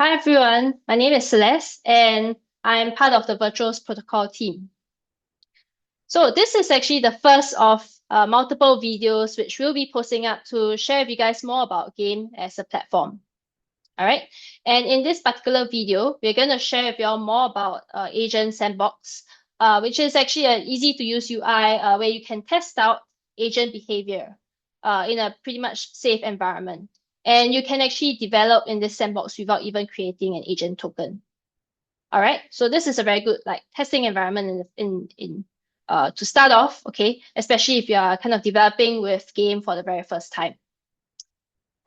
Hi everyone, my name is Celeste and I'm part of the Virtuals Protocol team. So this is actually the first of multiple videos which we'll be posting up to share with you guys more about G.A.M.E as a platform. All right, and in this particular video, we're going to share with you all more about Agent Sandbox, which is actually an easy to use UI where you can test out agent behavior in a pretty much safe environment. And you can actually develop in this sandbox without even creating an agent token. All right, so this is a very good like testing environment in to start off, okay, especially if you are kind of developing with G.A.M.E for the very first time.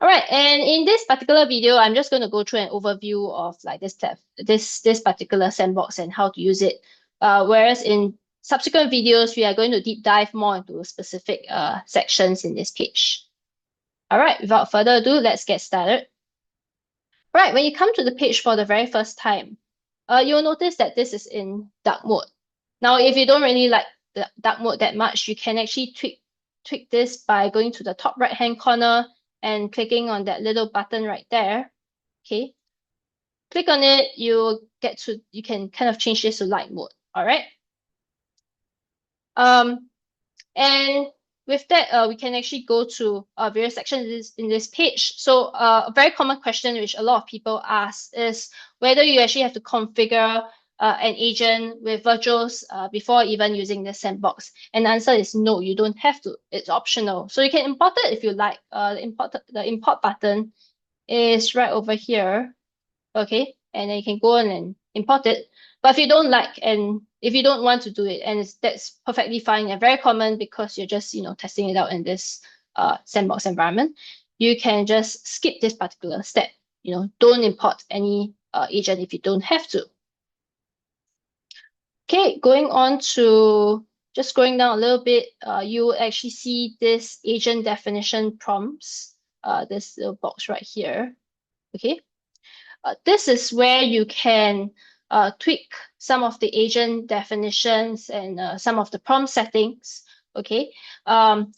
All right, and in this particular video, I'm just going to go through an overview of like this particular sandbox and how to use it. Whereas in subsequent videos, we are going to deep dive more into specific sections in this page. All right, without further ado, let's get started. All right, when you come to the page for the very first time, you'll notice that this is in dark mode. Now, if you don't really like the dark mode that much, you can actually tweak this by going to the top right-hand corner and clicking on that little button right there. Okay. Click on it, you can kind of change this to light mode. All right. And with that, we can actually go to various sections in this page. So a very common question which a lot of people ask is whether you actually have to configure an agent with virtuals before even using the sandbox. And the answer is no, you don't have to. It's optional. So you can import it if you like. The import button is right over here. Okay, and then you can go on and import it. But if you don't like and if you don't want to do it, and that's perfectly fine and very common because you're just testing it out in this sandbox environment, you can just skip this particular step. Don't import any agent if you don't have to. Okay, going on to just going down a little bit, you will actually see this agent definition prompts, this little box right here. Okay. This is where you can tweak some of the agent definitions and some of the prompt settings, okay,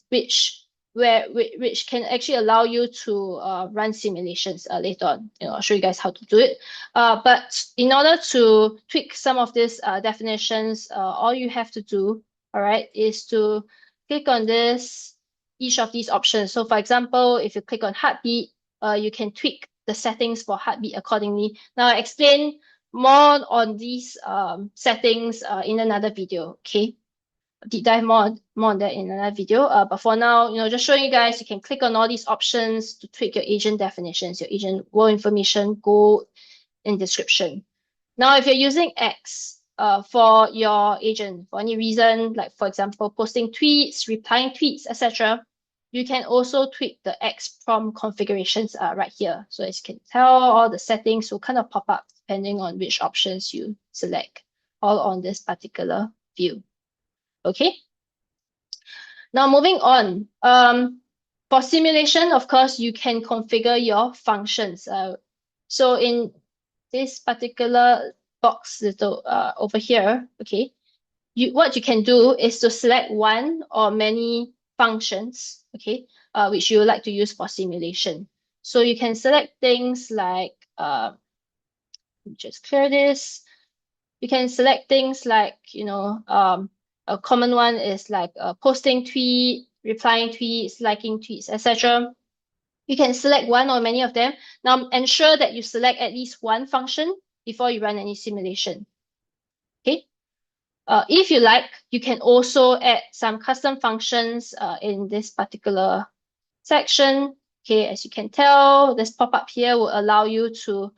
which can actually allow you to run simulations later on. I'll show you guys how to do it. But in order to tweak some of these definitions, all you have to do, all right, is to click on each of these options. So for example, if you click on heartbeat, you can tweak the settings for heartbeat accordingly. Now, I explain more on these settings in another video, okay? Deep dive more on that in another video. But for now, just showing you guys, you can click on all these options to tweak your agent definitions, your agent role information, goal, and description. Now, if you're using X for your agent for any reason, like for example, posting tweets, replying tweets, etc., you can also tweak the X prompt configurations right here. So as you can tell, all the settings will kind of pop up depending on which options you select, all on this particular view. Okay. Now moving on. For simulation, of course, you can configure your functions. So in this particular box little over here, okay, what you can do is to select one or many functions, okay, which you would like to use for simulation. So you can select things like, just clear this. You can select things like, a common one is like posting tweet, replying tweets, liking tweets, etc. You can select one or many of them. Now ensure that you select at least one function before you run any simulation. Okay. If you like, you can also add some custom functions in this particular section. Okay, as you can tell, this pop-up here will allow you to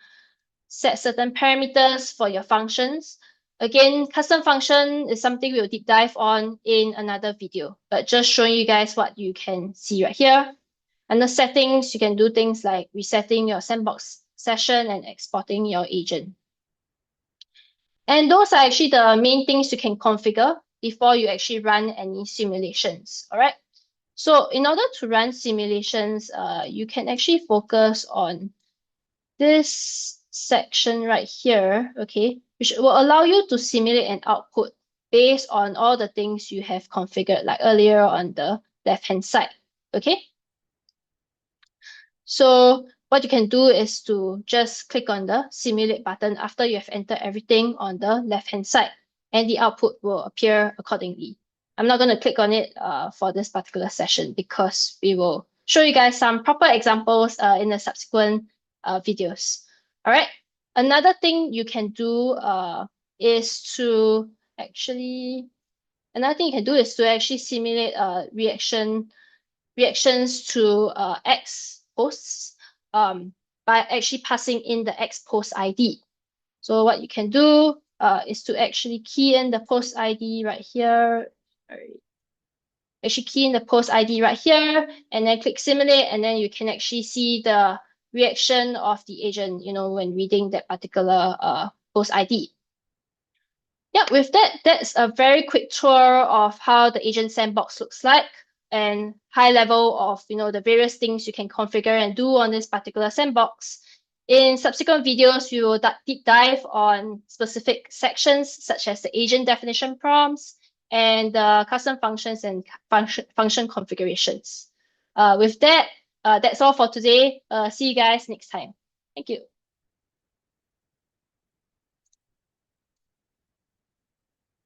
set certain parameters for your functions. Again, custom function is something we'll deep dive on in another video, but just showing you guys what you can see right here. Under settings, you can do things like resetting your sandbox session and exporting your agent. And those are actually the main things you can configure before you actually run any simulations, all right? So in order to run simulations, you can actually focus on this section right here, okay, which will allow you to simulate an output based on all the things you have configured, like earlier on the left-hand side, okay? So what you can do is to just click on the simulate button after you have entered everything on the left-hand side, and the output will appear accordingly. I'm not going to click on it for this particular session because we will show you guys some proper examples in the subsequent videos. All right. Another thing you can do is to actually simulate reactions to X posts by actually passing in the X post ID. So what you can do is to actually key in the post ID right here. Actually key in the post ID right here and then click simulate, and then you can actually see the reaction of the agent, when reading that particular post ID. Yeah, with that, that's a very quick tour of how the agent sandbox looks like and high level of, the various things you can configure and do on this particular sandbox. In subsequent videos, we will deep dive on specific sections such as the agent definition prompts and the custom functions and function configurations. With that, that's all for today. See you guys next time. Thank you.